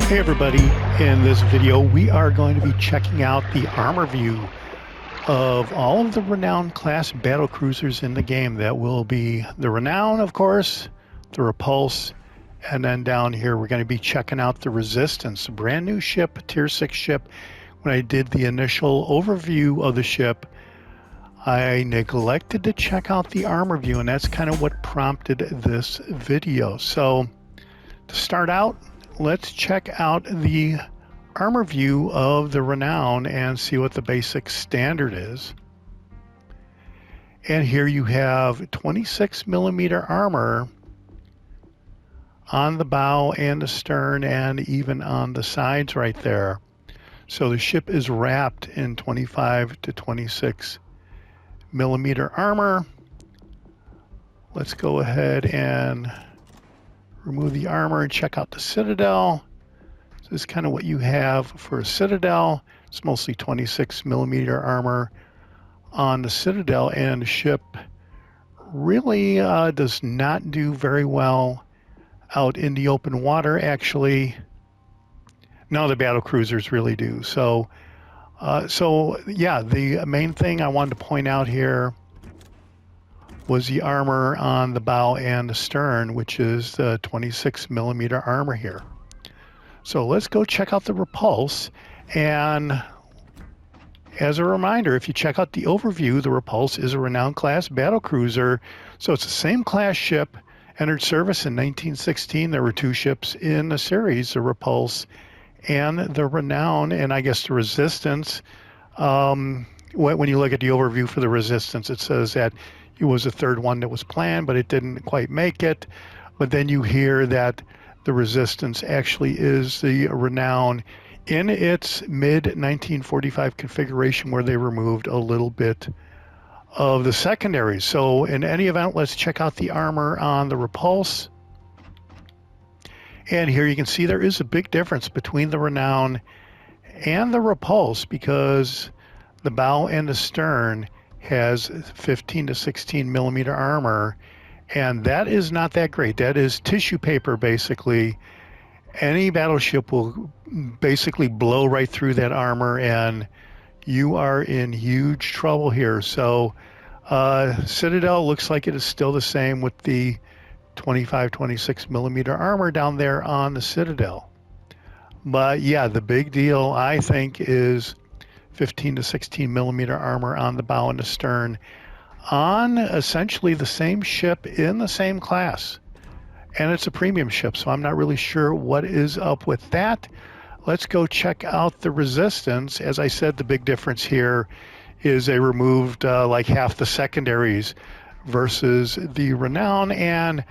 Hey everybody, in this video we are going to be checking out the armor view of all of the Renown Class Battlecruisers in the game. That will be the Renown, of course, the Repulse, and then down here we're going to be checking out the Resistance, a brand new ship, tier 6 ship. When I did the initial overview of the ship, I neglected to check out the armor view, and that's kind of what prompted this video. So to start out, let's check out the armor view of the Renown and see what the basic standard is. And here you have 26mm armor on the bow and the stern and even on the sides right there. So the ship is wrapped in 25 to 26mm armor. Let's go ahead and remove the armor and check out the Citadel. So this is kind of what you have for a Citadel. It's mostly 26mm armor on the Citadel, and the ship really does not do very well out in the open water. Actually, none of the Battlecruisers really do. So yeah, the main thing I wanted to point out here was the armor on the bow and the stern, which is the 26mm armor here. So let's go check out the Repulse. And as a reminder, if you check out the overview, the Repulse is a Renown Class Battlecruiser. So it's the same class ship, entered service in 1916. There were two ships in the series, the Repulse and the Renown, and I guess the Resistance. When you look at the overview for the Resistance, it says that it was the third one that was planned, but it didn't quite make it. But then you hear that the Resistance actually is the Renown in its mid-1945 configuration, where they removed a little bit of the secondaries. So in any event, let's check out the armor on the Repulse. And here you can see there is a big difference between the Renown and the Repulse, because the bow and the stern has 15 to 16mm armor, and that is not that great. That is tissue paper, basically. Any battleship will basically blow right through that armor, and you are in huge trouble here. So Citadel looks like it is still the same with the 26mm armor down there on the Citadel. But yeah, the big deal, I think, is 15 to 16mm armor on the bow and the stern on essentially the same ship in the same class. And it's a premium ship, so I'm not really sure what is up with that. Let's go check out the Resistance. As I said, the big difference here is they removed like half the secondaries versus the Renown, and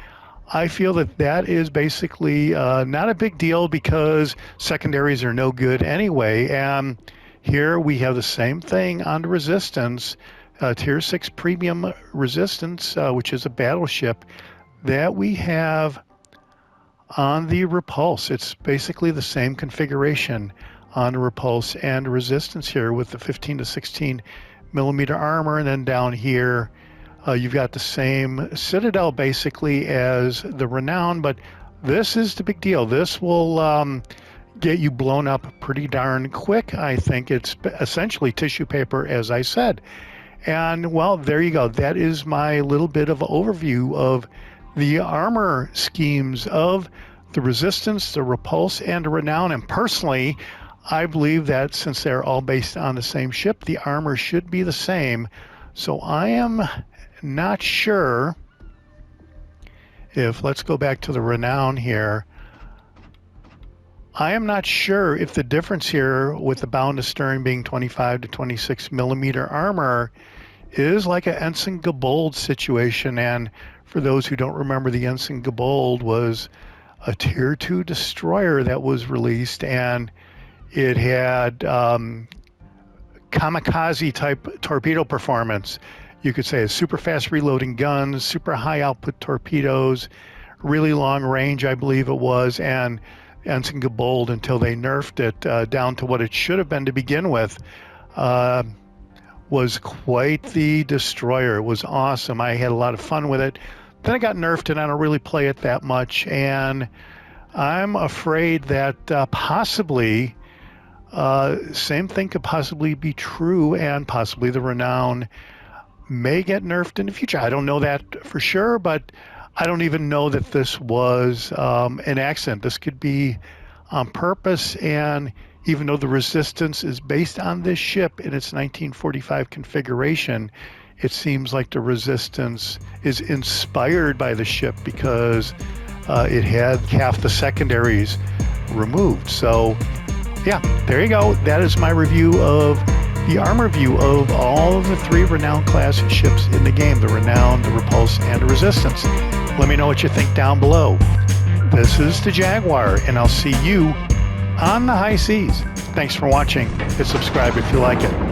I feel that that is basically not a big deal, because secondaries are no good anyway. And here we have the same thing on the Resistance, tier 6 premium Resistance, which is a battleship, that we have on the Repulse. It's basically the same configuration on the Repulse and Resistance here, with the 15 to 16mm armor, and then down here you've got the same Citadel basically as the Renown. But this is the big deal. This will get you blown up pretty darn quick. I think it's essentially tissue paper, as I said. And well, there you go. That is my little bit of overview of the armor schemes of the Resistance, the Repulse, and the Renown. And personally, I believe that since they're all based on the same ship, the armor should be the same. So I am not sure if, let's go back to the Renown here. I am not sure if the difference here with the bow and the stern being 25 to 26mm armor is like an Ensign Gabold situation. And for those who don't remember, the Ensign Gabold was a tier 2 destroyer that was released, and it had kamikaze type torpedo performance. You could say a super fast reloading guns, super high output torpedoes, really long range, I believe it was, and Ensign Gabold, until they nerfed it down to what it should have been to begin with, was quite the destroyer. It was awesome. I had a lot of fun with it. Then it got nerfed, and I don't really play it that much. And I'm afraid that possibly same thing could possibly be true, and possibly the Renown may get nerfed in the future. I don't know that for sure, but I don't even know that this was an accident. This could be on purpose, and even though the Resistance is based on this ship in its 1945 configuration, it seems like the Resistance is inspired by the ship because it had half the secondaries removed. So yeah, there you go. That is my review of the armor view of all of the 3 Renown class ships in the game, the Renown, the Repulse, and the Resistance. Let me know what you think down below. This is the Jaguar, and I'll see you on the high seas. Thanks for watching. Hit subscribe if you like it.